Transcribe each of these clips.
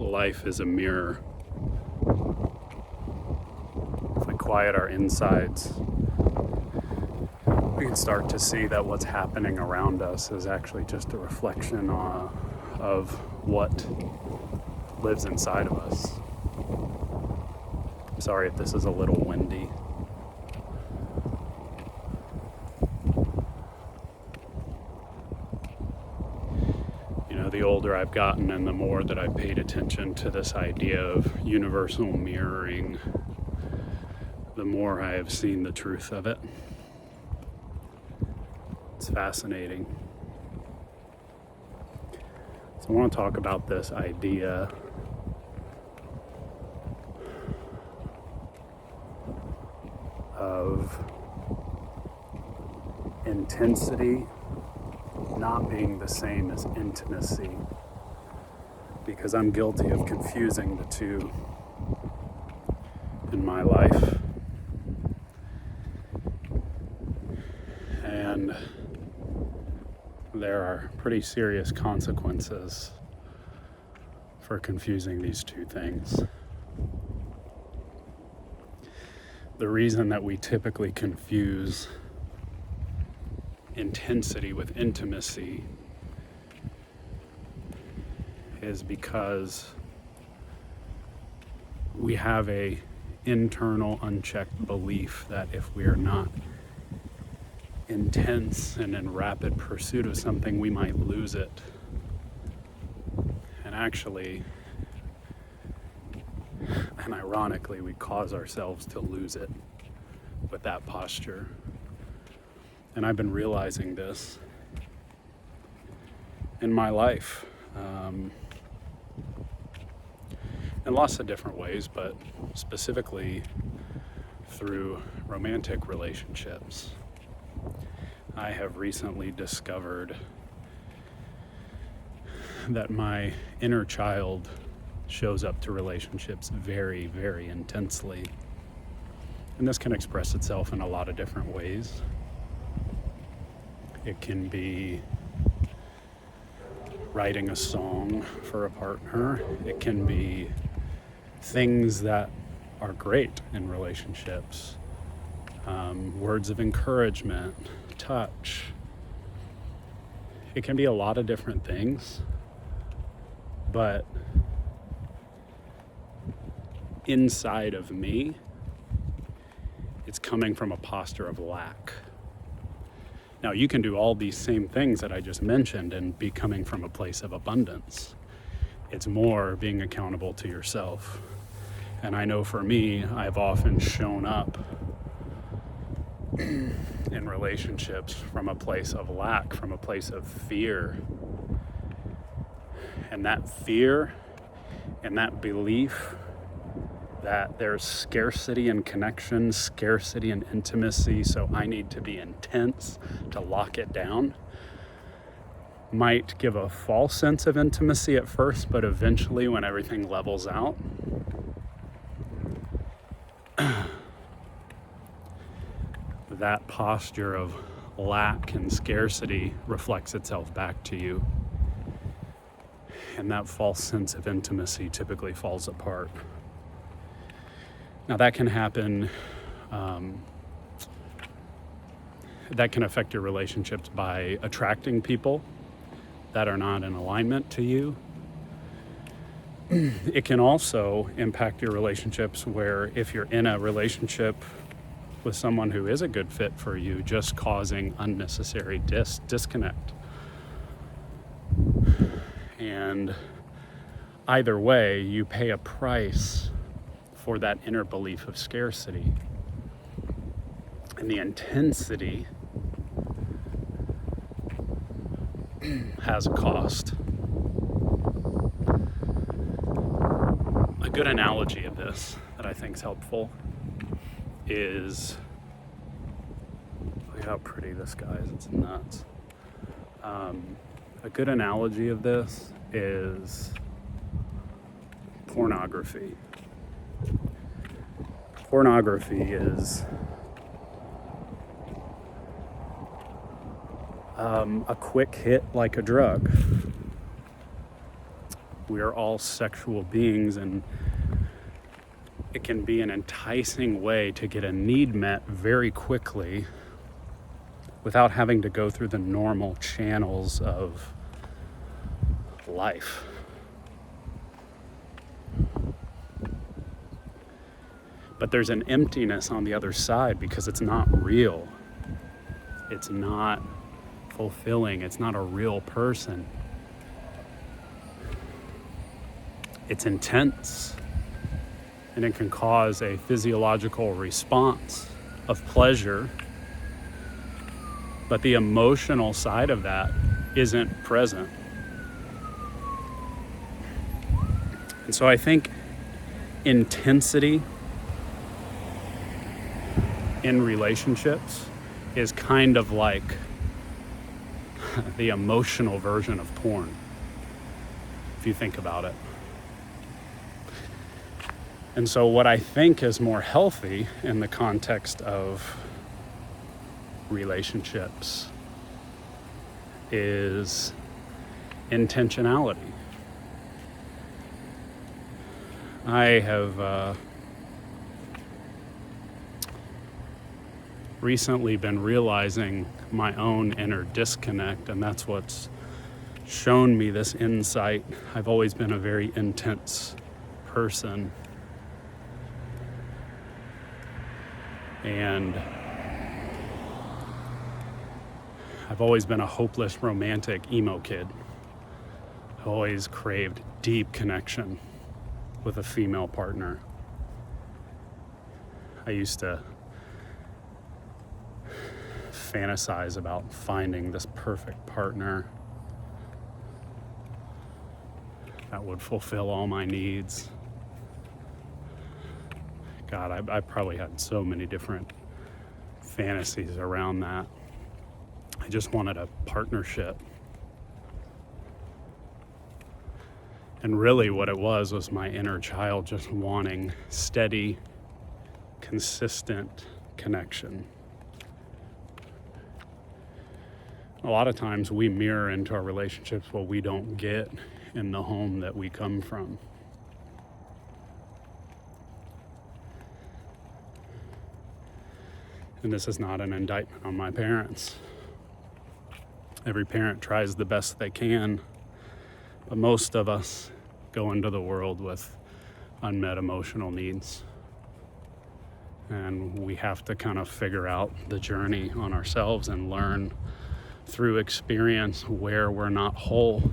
life is a mirror. If we quiet our insides, we can start to see that what's happening around us is actually just a reflection of what lives inside of us. I'm sorry if this is a little windy. The older I've gotten and the more that I've paid attention to this idea of universal mirroring, the more I have seen the truth of it. It's fascinating. So I want to talk about this idea of intensity not being the same as intimacy, because I'm guilty of confusing the two in my life. And there are pretty serious consequences for confusing these two things. The reason that we typically confuse intensity with intimacy is because we have a internal unchecked belief that if we are not intense and in rapid pursuit of something, we might lose it. And actually, and ironically, we cause ourselves to lose it with that posture. And I've been realizing this in my life, in lots of different ways, but specifically through romantic relationships. I have recently discovered that my inner child shows up to relationships very, very intensely. And this can express itself in a lot of different ways. It can be writing a song for a partner. It can be things that are great in relationships. Words of encouragement, touch. It can be a lot of different things, but inside of me, it's coming from a posture of lack. Now, you can do all these same things that I just mentioned and be coming from a place of abundance. It's more being accountable to yourself. And I know for me, I've often shown up in relationships from a place of lack, from a place of fear. And that fear and that belief that there's scarcity in connection, scarcity in intimacy, so I need to be intense to lock it down, might give a false sense of intimacy at first, but eventually when everything levels out, that posture of lack and scarcity reflects itself back to you. And that false sense of intimacy typically falls apart. Now that can happen, that can affect your relationships by attracting people that are not in alignment to you. It can also impact your relationships where if you're in a relationship with someone who is a good fit for you, just causing unnecessary disconnect. And either way, you pay a price for that inner belief of scarcity. And the intensity has a cost. A good analogy of this that I think is helpful is, look how pretty this guy is, it's nuts. A good analogy of this is pornography. Pornography is a quick hit like a drug. We are all sexual beings, and it can be an enticing way to get a need met very quickly without having to go through the normal channels of life. But there's an emptiness on the other side because it's not real. It's not fulfilling. It's not a real person. It's intense, and it can cause a physiological response of pleasure, but the emotional side of that isn't present. And so I think intensity in relationships is kind of like the emotional version of porn, if you think about it. And so what I think is more healthy in the context of relationships is intentionality. I have recently been realizing my own inner disconnect, and that's what's shown me this insight. I've always been a very intense person, and I've always been a hopeless romantic emo kid. I've always craved deep connection with a female partner. I used to fantasize about finding this perfect partner that would fulfill all my needs. God, I probably had so many different fantasies around that. I just wanted a partnership. And really what it was my inner child just wanting steady, consistent connection. A lot of times we mirror into our relationships what we don't get in the home that we come from. And this is not an indictment on my parents. Every parent tries the best they can, but most of us go into the world with unmet emotional needs. And we have to kind of figure out the journey on ourselves and learn through experience where we're not whole.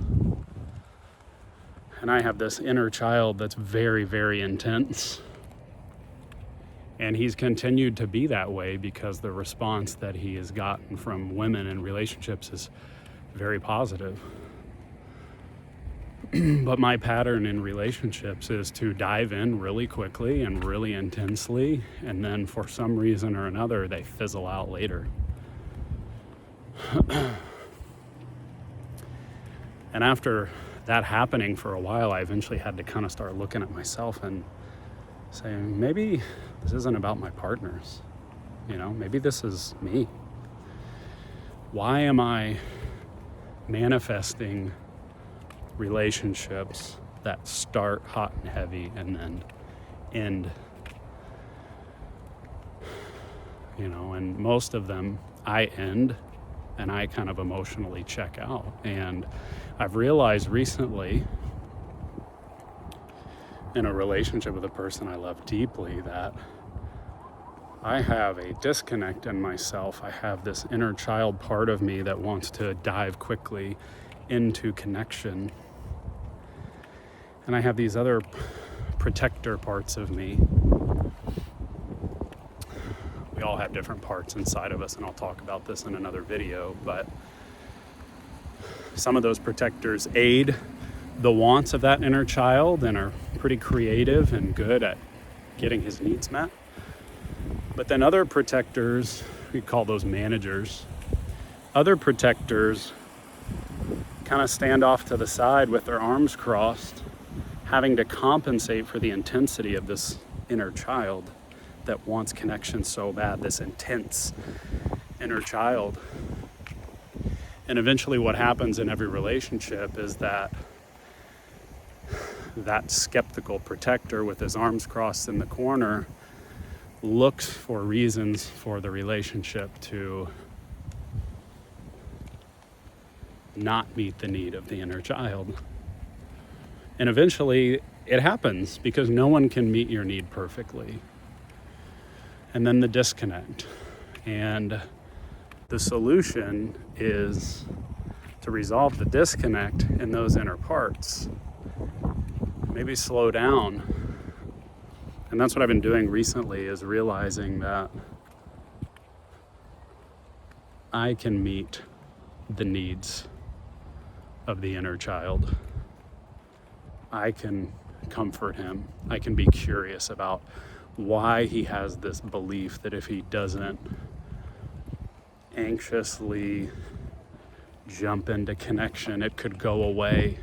And I have this inner child that's very, very intense. And he's continued to be that way because the response that he has gotten from women in relationships is very positive. But my pattern in relationships is to dive in really quickly and really intensely, and then for some reason or another, they fizzle out later. And after that happening for a while, I eventually had to kind of start looking at myself and saying, maybe this isn't about my partners. Maybe this is me. Why am I manifesting relationships that start hot and heavy and then end? And most of them I end and I kind of emotionally check out. And I've realized recently in a relationship with a person I love deeply that I have a disconnect in myself. I have this inner child part of me that wants to dive quickly into connection. And I have these other protector parts of me. We all have different parts inside of us, and I'll talk about this in another video, but some of those protectors aid the wants of that inner child and are pretty creative and good at getting his needs met. But then other protectors, we call those managers, other protectors kind of stand off to the side with their arms crossed, having to compensate for the intensity of this inner child that wants connection so bad, this intense inner child. And eventually what happens in every relationship is that that skeptical protector with his arms crossed in the corner looks for reasons for the relationship to not meet the need of the inner child. And eventually it happens because no one can meet your need perfectly. And then the disconnect. And the solution is to resolve the disconnect in those inner parts. Maybe slow down. And that's what I've been doing recently, is realizing that I can meet the needs of the inner child. I can comfort him. I can be curious about why he has this belief that if he doesn't anxiously jump into connection, it could go away.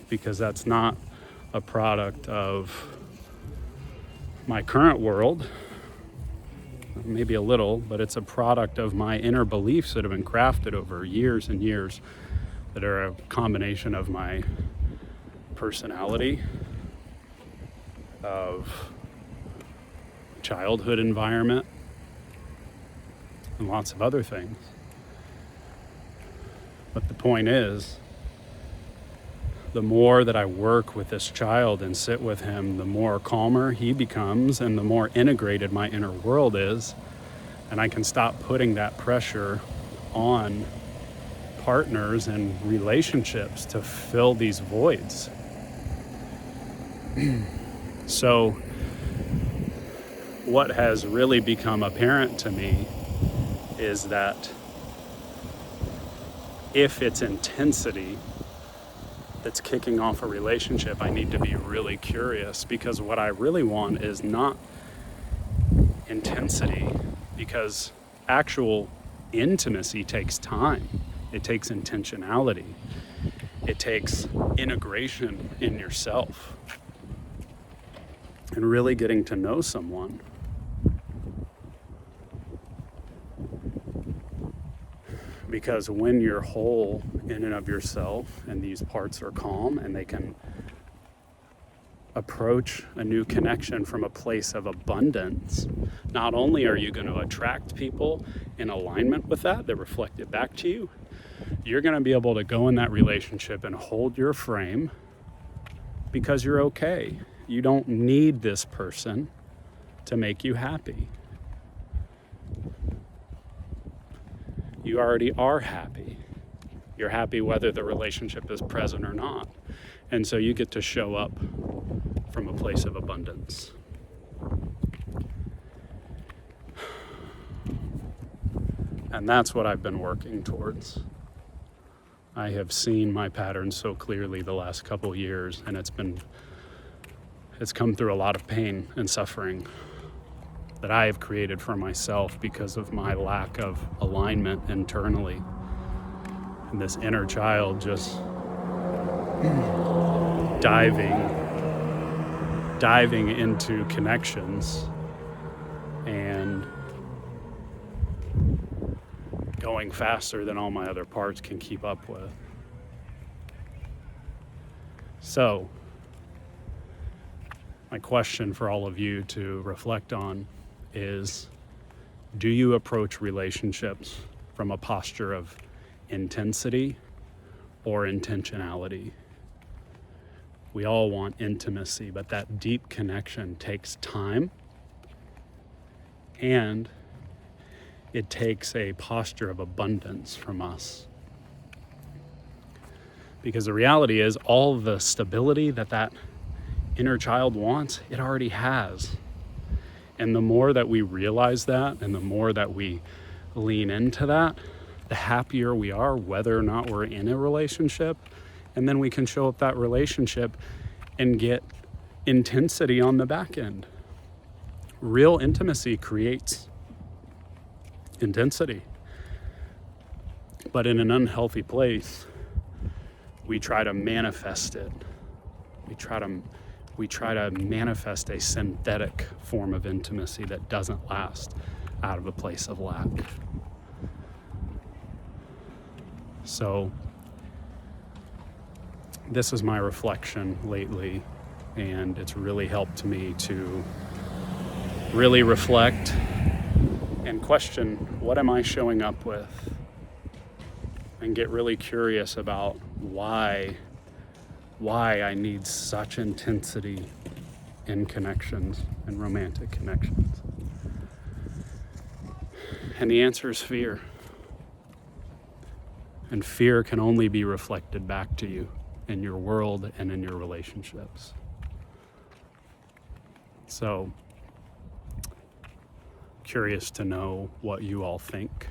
Because that's not a product of my current world, maybe a little, but it's a product of my inner beliefs that have been crafted over years and years, that are a combination of my personality, of childhood environment, and lots of other things. But the point is, the more that I work with this child and sit with him, the more calmer he becomes and the more integrated my inner world is. And I can stop putting that pressure on partners and relationships to fill these voids. So what has really become apparent to me is that if it's intensity that's kicking off a relationship, I need to be really curious, because what I really want is not intensity, because actual intimacy takes time. It takes intentionality. It takes integration in yourself and really getting to know someone. Because when you're whole in and of yourself and these parts are calm and they can approach a new connection from a place of abundance, not only are you going to attract people in alignment with that reflect it back to you, you're going to be able to go in that relationship and hold your frame because you're okay. You don't need this person to make you happy. You already are happy. You're happy whether the relationship is present or not. And so you get to show up from a place of abundance. And that's what I've been working towards. I have seen my patterns so clearly the last couple years, and it's come through a lot of pain and suffering that I have created for myself because of my lack of alignment internally. And this inner child just diving into connections and going faster than all my other parts can keep up with. So, my question for all of you to reflect on is, do you approach relationships from a posture of intensity or intentionality? We all want intimacy, but that deep connection takes time, and it takes a posture of abundance from us. Because the reality is, all the stability that inner child wants, it already has. And the more that we realize that, and the more that we lean into that, the happier we are, whether or not we're in a relationship. And then we can show up that relationship and get intensity on the back end. Real intimacy creates intensity. But in an unhealthy place, we try to manifest it. We try to manifest a synthetic form of intimacy that doesn't last out of a place of lack. So this is my reflection lately, and it's really helped me to really reflect and question, what am I showing up with? And get really curious about why I need such intensity in connections and romantic connections. And the answer is fear. And fear can only be reflected back to you in your world and in your relationships. So, curious to know what you all think.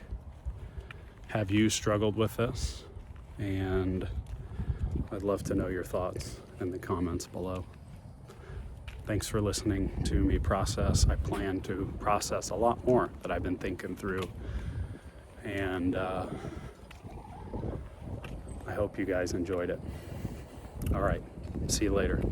Have you struggled with this? And I'd love to know your thoughts in the comments below. Thanks for listening to me process. I plan to process a lot more that I've been thinking through. And I hope you guys enjoyed it. All right, see you later.